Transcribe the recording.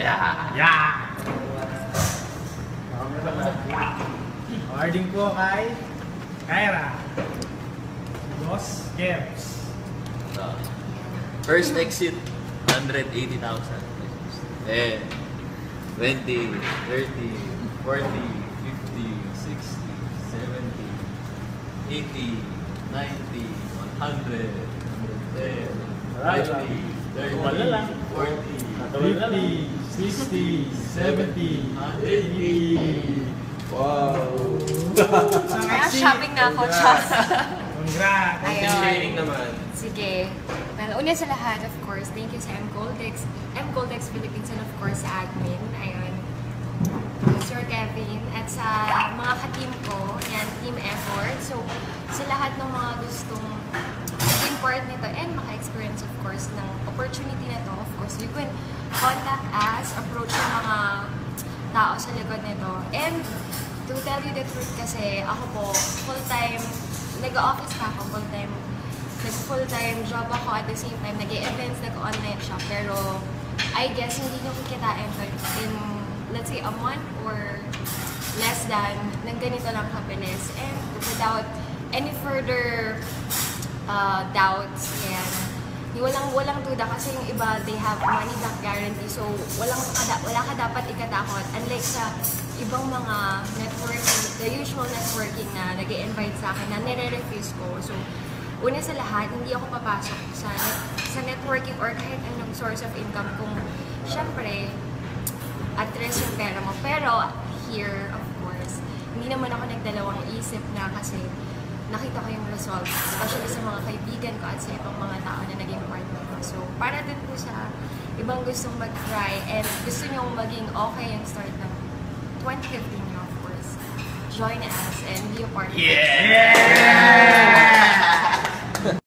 Yeah! Awarding po kay Kyra. Boss Gems. First exit, 180,000. Then, 20, 30, 40, 50, 60, 70, 80, 90, 100, 110, 20, 30, 40, 50, 60, 70, 80. Wow! Kaya shopping na ako, Chas. Congrats! Ayun. naman. Sige. Well, una sa lahat, of course, thank you sa M-Goldex Philippines, and of course sa admin. Ayun. Sir Kevin. At sa mga ka-team ko, yan, team effort. So, sa lahat ng mga gustong maging part nito and maka-experience, of course, ng opportunity na to, of course, you can contact us, approach yung mga tao sa likod nito. And to tell you the truth kasi, ako po, full-time, nag-office pa ako, full-time job ako at the same time, nag-e-events, nag-online shop. Pero, I guess, hindi nyo kikitain in, let's say, a month or less than, nang ganito lang kabilis. And without any further doubts, yan. Walang duda kasi yung iba, they have money back guarantee. So, wala ka dapat ikatakot. Unlike sa ibang mga networking, the usual networking na nag-i-invite sa akin na nire-refuse ko. So, una sa lahat, hindi ako papasok sa networking or kahit anong source of income kung syempre, at risk yung pera mo. Pero, here, of course, hindi naman ako nagdalawang isip na kasi nakita ko yung results, especially sa mga kaibigan ko at sa ibang mga tao na naging partner ko. So, para din po sa ibang gustong mag-try and gusto nyo maging okay yung start ng 2015 nyo, of course, join us and be a part of it. Yeah!